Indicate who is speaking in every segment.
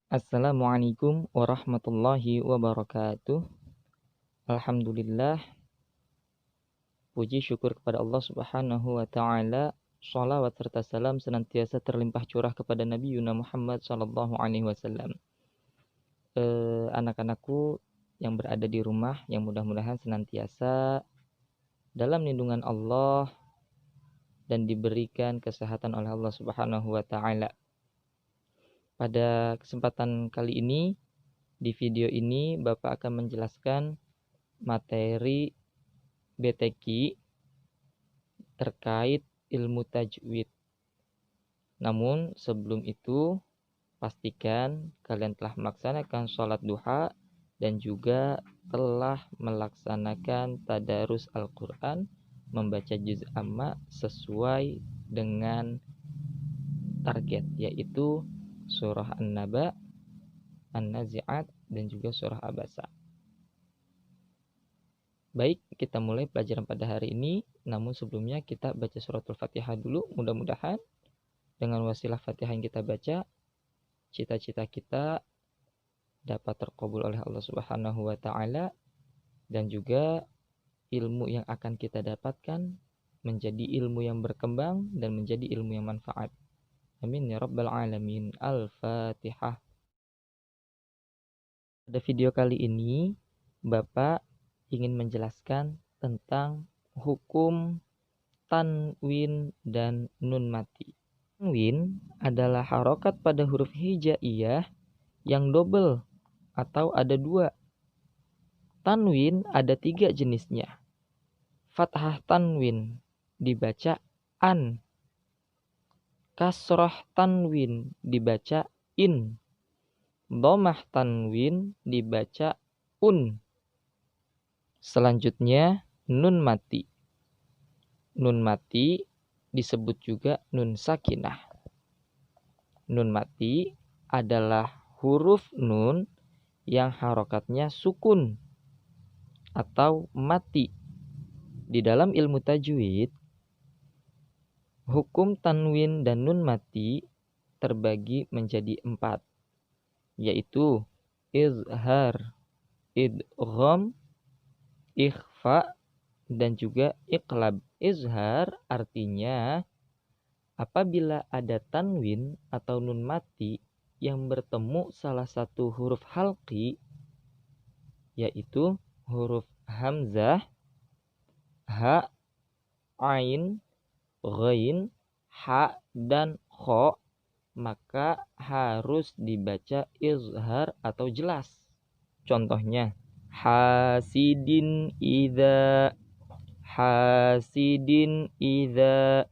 Speaker 1: Assalamualaikum warahmatullahi wabarakatuh. Alhamdulillah, puji syukur kepada Allah Subhanahu wa taala. Shalawat serta salam senantiasa terlimpah curah kepada Nabi Yuna Muhammad sallallahu alaihi wasallam. Anak-anakku yang berada di rumah, yang mudah-mudahan senantiasa dalam lindungan Allah dan diberikan kesehatan oleh Allah Subhanahu wa taala. Pada kesempatan kali ini, di video ini Bapak akan menjelaskan materi BTQ terkait ilmu tajwid. Namun sebelum itu, pastikan kalian telah melaksanakan sholat duha dan juga telah melaksanakan tadarus Al-Quran, membaca juz amma sesuai dengan target, yaitu surah An-Naba, An-Nazi'at, dan juga surah Abasa. Baik, kita mulai pelajaran pada hari ini. Namun sebelumnya kita baca suratul Fatihah dulu. Mudah-mudahan dengan wasilah Fatihah yang kita baca, cita-cita kita dapat terkabul oleh Allah Subhanahu wa taala, dan juga ilmu yang akan kita dapatkan menjadi ilmu yang berkembang dan menjadi ilmu yang manfaat. Amin ya rabbal alamin. Al-Fatihah. Pada video kali ini, Bapak ingin menjelaskan tentang hukum tanwin dan nun mati. Tanwin adalah harokat pada huruf hijaiyah yang double atau ada dua. Tanwin ada 3 jenisnya. Fathah tanwin dibaca an. Kasroh tanwin dibaca in. Dhammah tanwin dibaca un. Selanjutnya nun mati. Nun mati disebut juga nun sakinah. Nun mati adalah huruf nun yang harokatnya sukun atau mati. Di dalam ilmu tajwid, hukum tanwin dan nun mati terbagi menjadi 4, yaitu izhar, idgham, ikhfa, dan juga iqlab. Izhar artinya apabila ada tanwin atau nun mati yang bertemu salah satu huruf halqi, yaitu huruf hamzah, ha, ain, ghain, ha, dan kho, maka harus dibaca izhar atau jelas. Contohnya, hasidin idza, hasidin idza.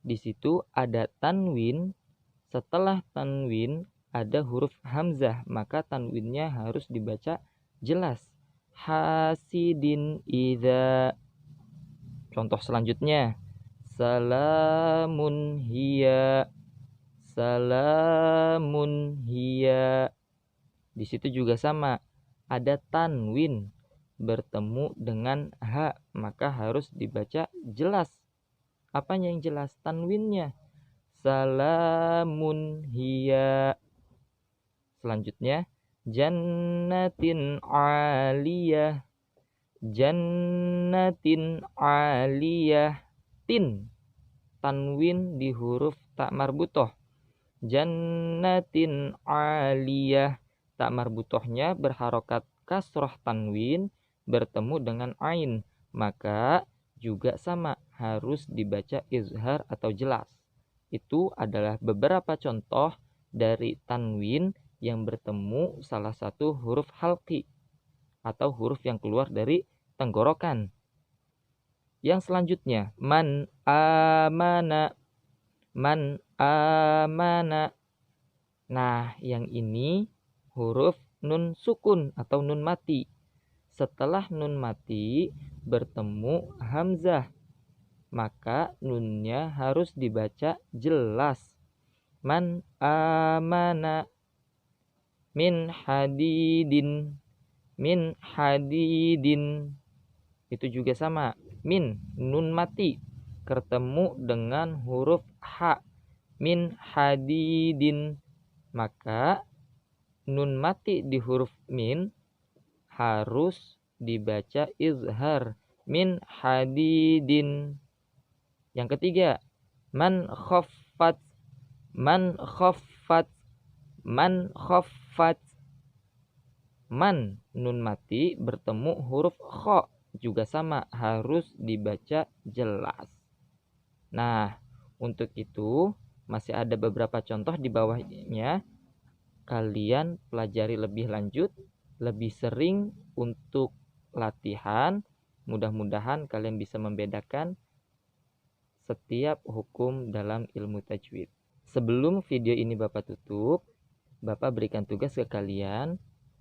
Speaker 1: Di situ ada tanwin, setelah tanwin ada huruf hamzah, maka tanwinnya harus dibaca jelas. Hasidin idza. Contoh selanjutnya, salamun hiya, salamun hiya. Di situ juga sama, ada tanwin bertemu dengan ha, maka harus dibaca jelas. Apanya yang jelas? Tanwinnya. Salamun hiya. Selanjutnya, jannatin aliyah, jannatin aliyah. Tin, tanwin di huruf tak marbutoh. Jannatin aliyah, tak marbutohnya berharokat kasroh tanwin bertemu dengan ain, maka juga sama, harus dibaca izhar atau jelas. Itu adalah beberapa contoh dari tanwin yang bertemu salah satu huruf halqi atau huruf yang keluar dari tenggorokan. Yang selanjutnya, man amana, man amana. Nah, yang ini huruf nun sukun atau nun mati. Setelah nun mati bertemu hamzah, maka nunnya harus dibaca jelas. Man amana min hadidin, min hadidin. Itu juga sama, min, nun mati ketemu dengan huruf ha, min hadidin, maka nun mati di huruf min harus dibaca izhar, min hadidin. Yang ketiga, man khaffat, man khaffat, man khaffat. Man nun mati bertemu huruf kha juga sama, harus dibaca jelas. Nah, untuk itu masih ada beberapa contoh di bawahnya. Kalian pelajari lebih lanjut, lebih sering untuk latihan. Mudah-mudahan kalian bisa membedakan setiap hukum dalam ilmu tajwid. Sebelum video ini Bapak tutup, Bapak berikan tugas ke kalian,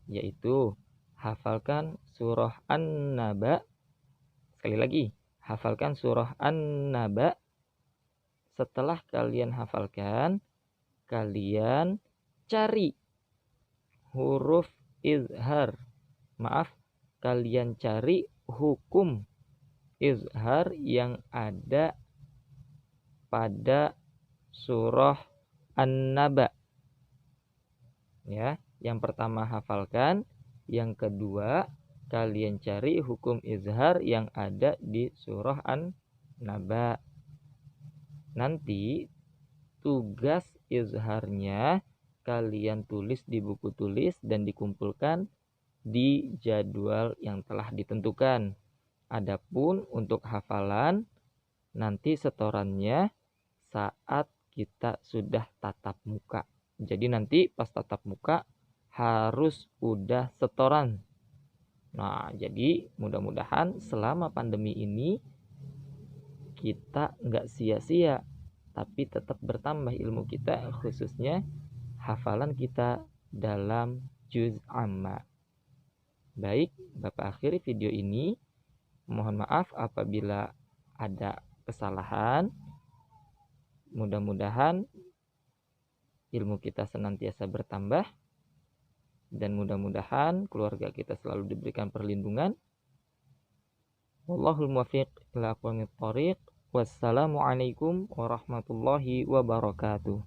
Speaker 1: yaitu hafalkan surah An-Naba. Sekali lagi, hafalkan surah An-Naba. Setelah kalian hafalkan, kalian cari huruf izhar. Maaf, kalian cari hukum izhar yang ada pada surah An-Naba. Ya, yang pertama hafalkan, yang kedua kalian cari hukum izhar yang ada di surah An-Naba. Nanti tugas izharnya kalian tulis di buku tulis dan dikumpulkan di jadwal yang telah ditentukan. Adapun untuk hafalan, nanti setorannya saat kita sudah tatap muka. Jadi nanti pas tatap muka harus udah setoran. Nah, jadi mudah-mudahan selama pandemi ini kita nggak sia-sia, tapi tetap bertambah ilmu kita, khususnya hafalan kita dalam juz amma. Baik, Bapak akhiri video ini. Mohon maaf apabila ada kesalahan. Mudah-mudahan ilmu kita senantiasa bertambah dan mudah-mudahan keluarga kita selalu diberikan perlindungan. Wallahul muwaffiq ila aqwamit thoriq. Wassalamualaikum warahmatullahi wabarakatuh.